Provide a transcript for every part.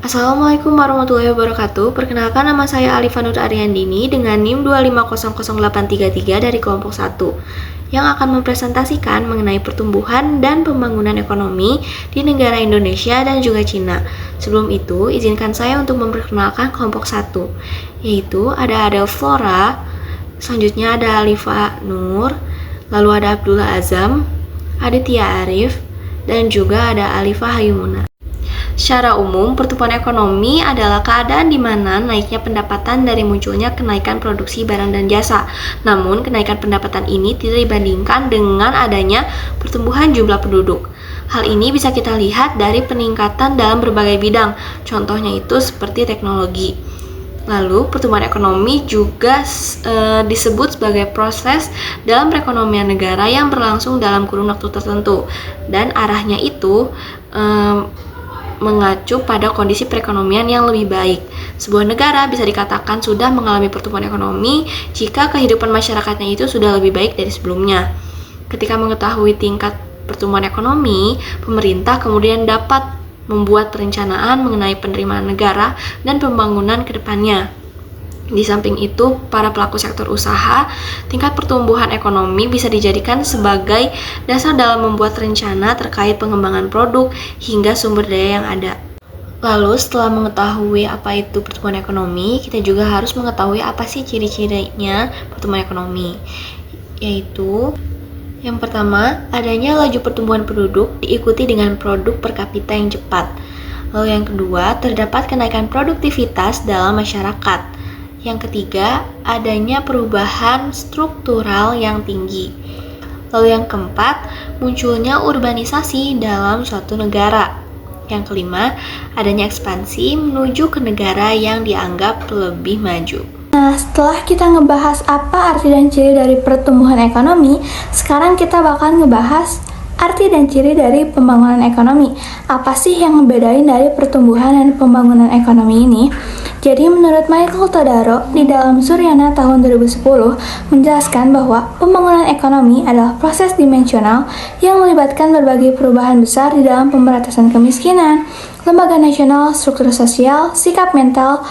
Assalamualaikum warahmatullahi wabarakatuh. Perkenalkan, nama saya Alifa Nur Aryandini dengan NIM 2500833 dari kelompok 1 yang akan mempresentasikan mengenai pertumbuhan dan pembangunan ekonomi di negara Indonesia dan juga Cina. Sebelum itu, izinkan saya untuk memperkenalkan kelompok 1, yaitu ada Adel Flora, selanjutnya ada Alifa Nur, lalu ada Abdullah Azam, Aditya Arif, dan juga ada Alifa Hayumuna. Secara umum, pertumbuhan ekonomi adalah keadaan di mana naiknya pendapatan dari munculnya kenaikan produksi barang dan jasa. Namun, kenaikan pendapatan ini tidak dibandingkan dengan adanya pertumbuhan jumlah penduduk. Hal ini bisa kita lihat dari peningkatan dalam berbagai bidang, contohnya itu seperti teknologi. Lalu, pertumbuhan ekonomi juga disebut sebagai proses dalam perekonomian negara yang berlangsung dalam kurun waktu tertentu, dan arahnya itu mengacu pada kondisi perekonomian yang lebih baik. Sebuah negara bisa dikatakan sudah mengalami pertumbuhan ekonomi jika kehidupan masyarakatnya itu sudah lebih baik dari sebelumnya. Ketika mengetahui tingkat pertumbuhan ekonomi, pemerintah kemudian dapat membuat perencanaan mengenai penerimaan negara dan pembangunan ke depannya. Di samping itu, para pelaku sektor usaha, tingkat pertumbuhan ekonomi bisa dijadikan sebagai dasar dalam membuat rencana terkait pengembangan produk hingga sumber daya yang ada. Lalu, setelah mengetahui apa itu pertumbuhan ekonomi, kita juga harus mengetahui apa sih ciri-cirinya pertumbuhan ekonomi. Yaitu, yang pertama, adanya laju pertumbuhan penduduk diikuti dengan produk per kapita yang cepat. Lalu yang kedua, terdapat kenaikan produktivitas dalam masyarakat. Yang ketiga, adanya perubahan struktural yang tinggi. Lalu yang keempat, munculnya urbanisasi dalam suatu negara. Yang kelima, adanya ekspansi menuju ke negara yang dianggap lebih maju. Nah, setelah kita ngebahas apa arti dan ciri dari pertumbuhan ekonomi, sekarang kita bakal ngebahas arti dan ciri dari pembangunan ekonomi. Apa sih yang ngebedain dari pertumbuhan dan pembangunan ekonomi ini? Jadi menurut Michael Todaro di dalam Suryana tahun 2010 menjelaskan bahwa pembangunan ekonomi adalah proses dimensional yang melibatkan berbagai perubahan besar di dalam pemberantasan kemiskinan, lembaga nasional, struktur sosial, sikap mental,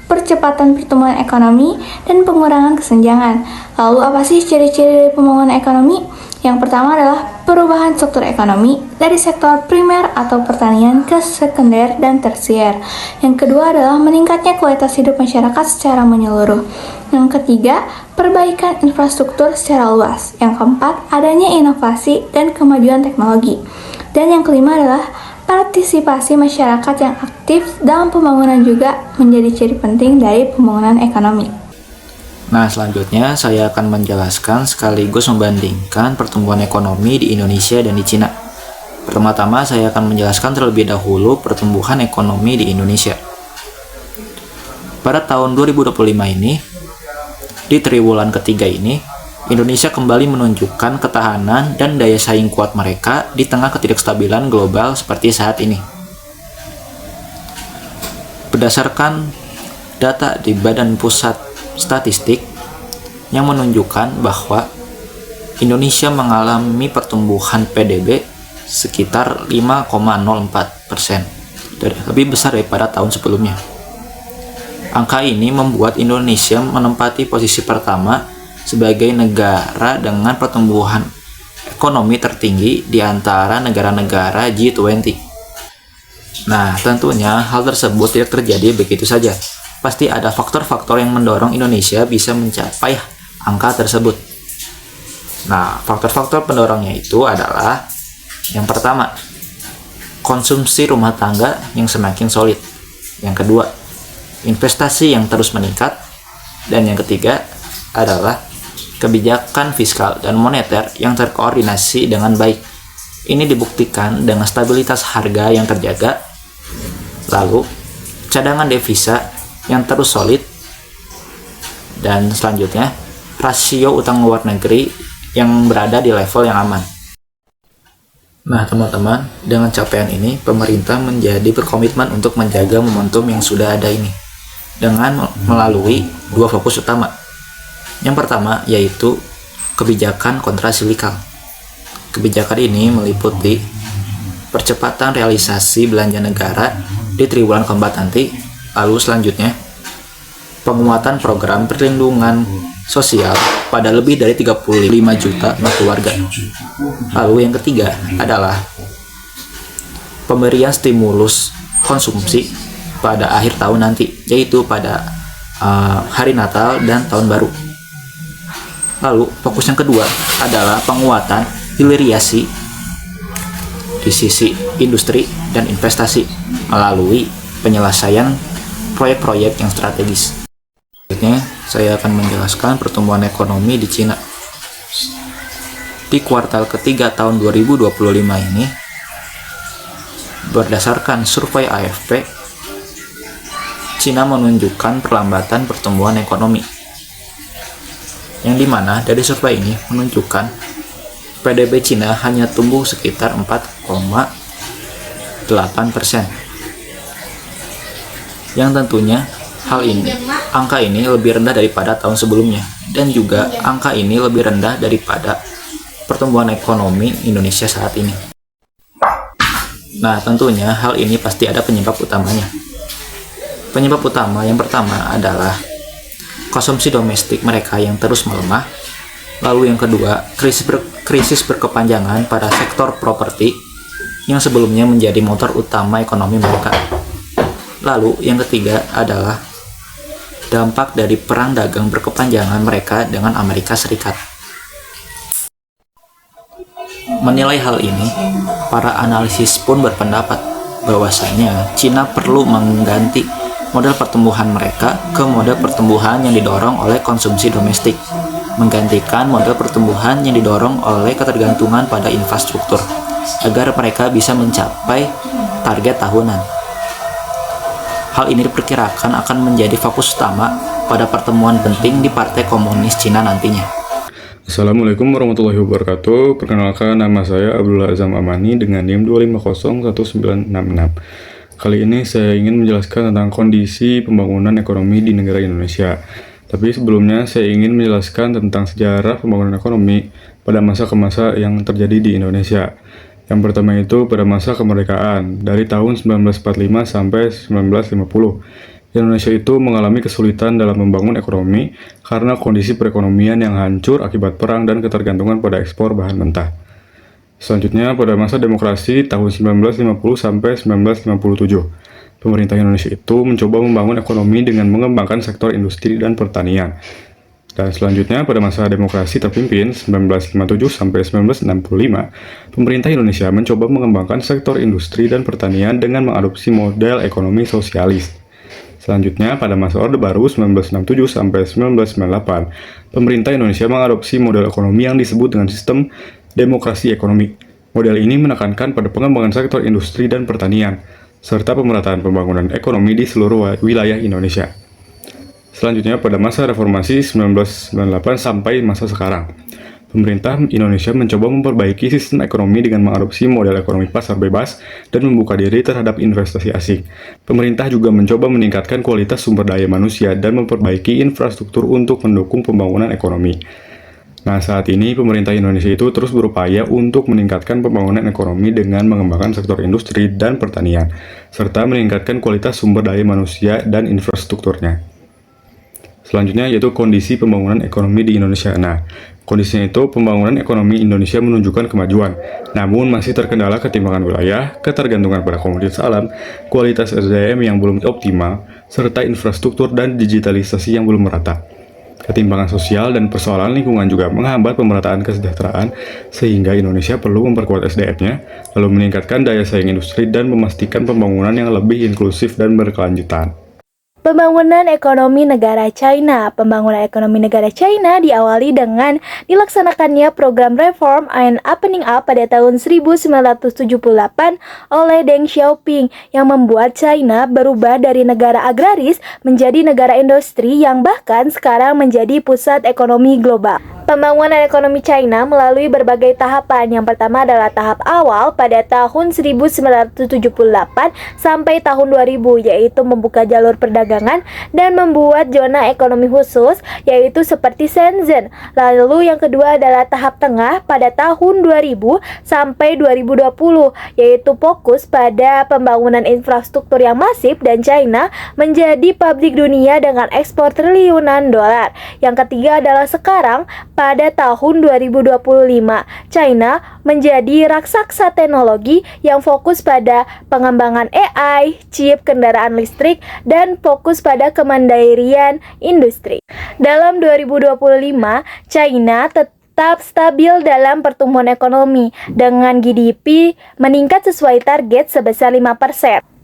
percepatan pertumbuhan ekonomi, dan pengurangan kesenjangan. Lalu apa sih ciri-ciri dari pembangunan ekonomi? Yang pertama adalah perubahan struktur ekonomi dari sektor primer atau pertanian ke sekunder dan tersier. Yang kedua adalah meningkatnya kualitas hidup masyarakat secara menyeluruh. Yang ketiga, perbaikan infrastruktur secara luas. Yang keempat, adanya inovasi dan kemajuan teknologi. Dan yang kelima adalah partisipasi masyarakat yang aktif dalam pembangunan juga menjadi ciri penting dari pembangunan ekonomi. Nah, selanjutnya saya akan menjelaskan sekaligus membandingkan pertumbuhan ekonomi di Indonesia dan di Cina. Pertama-tama saya akan menjelaskan terlebih dahulu pertumbuhan ekonomi di Indonesia. Pada tahun 2025 ini, di triwulan ketiga ini, Indonesia kembali menunjukkan ketahanan dan daya saing kuat mereka di tengah ketidakstabilan global seperti saat ini. Berdasarkan data di Badan Pusat Statistik yang menunjukkan bahwa Indonesia mengalami pertumbuhan PDB sekitar 5,04%, lebih besar daripada tahun sebelumnya. Angka ini membuat Indonesia menempati posisi pertama sebagai negara dengan pertumbuhan ekonomi tertinggi di antara negara-negara G20. Nah, tentunya hal tersebut tidak terjadi begitu saja. Pasti ada faktor-faktor yang mendorong Indonesia bisa mencapai angka tersebut. Nah, faktor-faktor pendorongnya itu adalah yang pertama, konsumsi rumah tangga yang semakin solid. Yang kedua, investasi yang terus meningkat. Dan yang ketiga adalah kebijakan fiskal dan moneter yang terkoordinasi dengan baik. Ini dibuktikan dengan stabilitas harga yang terjaga, lalu cadangan devisa yang terus solid, dan selanjutnya rasio utang luar negeri yang berada di level yang aman. Nah teman-teman, dengan capaian ini pemerintah menjadi berkomitmen untuk menjaga momentum yang sudah ada ini dengan melalui dua fokus utama. Yang pertama yaitu kebijakan kontrasiklikal. Kebijakan ini meliputi percepatan realisasi belanja negara di triwulan keempat nanti. Lalu selanjutnya, penguatan program perlindungan sosial pada lebih dari 35 juta keluarga. Lalu yang ketiga adalah pemberian stimulus konsumsi pada akhir tahun nanti, yaitu pada hari Natal dan Tahun Baru. Lalu fokus yang kedua adalah penguatan hilirisasi di sisi industri dan investasi melalui penyelesaian proyek-proyek yang strategis. Selanjutnya, saya akan menjelaskan pertumbuhan ekonomi di Cina. Di kuartal ketiga tahun 2025 ini, berdasarkan survei AFP, Cina menunjukkan perlambatan pertumbuhan ekonomi. Yang dimana dari survei ini menunjukkan PDB Cina hanya tumbuh sekitar 4,8%. Yang tentunya angka ini lebih rendah daripada tahun sebelumnya, dan juga angka ini lebih rendah daripada pertumbuhan ekonomi Indonesia saat ini. Nah, tentunya hal ini pasti ada penyebab utamanya. Penyebab utama yang pertama adalah konsumsi domestik mereka yang terus melemah. Lalu yang kedua, krisis berkepanjangan pada sektor properti yang sebelumnya menjadi motor utama ekonomi mereka. Lalu yang ketiga adalah dampak dari perang dagang berkepanjangan mereka dengan Amerika Serikat. Menilai hal ini, para analisis pun berpendapat bahwasanya Cina perlu mengganti model pertumbuhan mereka ke model pertumbuhan yang didorong oleh konsumsi domestik, menggantikan model pertumbuhan yang didorong oleh ketergantungan pada infrastruktur, agar mereka bisa mencapai target tahunan. Hal ini diperkirakan akan menjadi fokus utama pada pertemuan penting di Partai Komunis Cina nantinya. Assalamualaikum warahmatullahi wabarakatuh. Perkenalkan, nama saya Abdullah Azam Amani dengan NIM 2501966. Kali ini saya ingin menjelaskan tentang kondisi pembangunan ekonomi di negara Indonesia. Tapi sebelumnya saya ingin menjelaskan tentang sejarah pembangunan ekonomi pada masa ke masa yang terjadi di Indonesia. Yang pertama itu pada masa kemerdekaan, dari tahun 1945 sampai 1950. Indonesia itu mengalami kesulitan dalam membangun ekonomi karena kondisi perekonomian yang hancur akibat perang dan ketergantungan pada ekspor bahan mentah. Selanjutnya, pada masa demokrasi tahun 1950 sampai 1957, pemerintah Indonesia itu mencoba membangun ekonomi dengan mengembangkan sektor industri dan pertanian. Dan selanjutnya, pada masa demokrasi terpimpin 1957 sampai 1965, pemerintah Indonesia mencoba mengembangkan sektor industri dan pertanian dengan mengadopsi model ekonomi sosialis. Selanjutnya, pada masa Orde Baru 1967 sampai 1998, pemerintah Indonesia mengadopsi model ekonomi yang disebut dengan sistem demokrasi ekonomi. Model ini menekankan pada pengembangan sektor industri dan pertanian, serta pemerataan pembangunan ekonomi di seluruh wilayah Indonesia. Selanjutnya, pada masa reformasi 1998 sampai masa sekarang, pemerintah Indonesia mencoba memperbaiki sistem ekonomi dengan mengadopsi model ekonomi pasar bebas dan membuka diri terhadap investasi asing. Pemerintah juga mencoba meningkatkan kualitas sumber daya manusia dan memperbaiki infrastruktur untuk mendukung pembangunan ekonomi. Nah, saat ini pemerintah Indonesia itu terus berupaya untuk meningkatkan pembangunan ekonomi dengan mengembangkan sektor industri dan pertanian, serta meningkatkan kualitas sumber daya manusia dan infrastrukturnya. Selanjutnya yaitu kondisi pembangunan ekonomi di Indonesia. Nah, kondisinya itu pembangunan ekonomi Indonesia menunjukkan kemajuan, namun masih terkendala ketimpangan wilayah, ketergantungan pada komoditas alam, kualitas SDM yang belum optimal, serta infrastruktur dan digitalisasi yang belum merata. Ketimpangan sosial dan persoalan lingkungan juga menghambat pemerataan kesejahteraan, sehingga Indonesia perlu memperkuat SDM-nya, lalu meningkatkan daya saing industri dan memastikan pembangunan yang lebih inklusif dan berkelanjutan. Pembangunan ekonomi negara China. Pembangunan ekonomi negara China diawali dengan dilaksanakannya program Reform and Opening Up pada tahun 1978 oleh Deng Xiaoping yang membuat China berubah dari negara agraris menjadi negara industri yang bahkan sekarang menjadi pusat ekonomi global. Pembangunan ekonomi China melalui berbagai tahapan. Yang pertama adalah tahap awal pada tahun 1978 sampai tahun 2000, yaitu membuka jalur perdagangan dan membuat zona ekonomi khusus, yaitu seperti Shenzhen. Lalu yang kedua adalah tahap tengah pada tahun 2000 sampai 2020, yaitu fokus pada pembangunan infrastruktur yang masif dan China menjadi pabrik dunia dengan ekspor triliunan dolar. Yang ketiga adalah sekarang pada tahun 2025, China menjadi raksasa teknologi yang fokus pada pengembangan AI, chip, kendaraan listrik, dan fokus pada kemandirian industri. Dalam 2025, China tetap stabil dalam pertumbuhan ekonomi dengan GDP meningkat sesuai target sebesar 5%.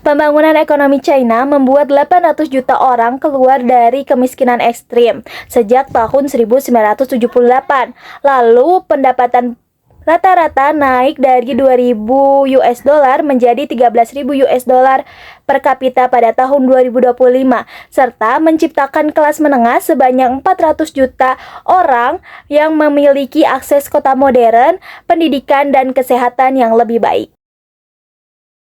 Pembangunan ekonomi China membuat 800 juta orang keluar dari kemiskinan ekstrim sejak tahun 1978. Lalu pendapatan rata-rata naik dari 2.000 US dollar menjadi 13.000 US dollar per kapita pada tahun 2025, serta menciptakan kelas menengah sebanyak 400 juta orang yang memiliki akses kota modern, pendidikan, dan kesehatan yang lebih baik.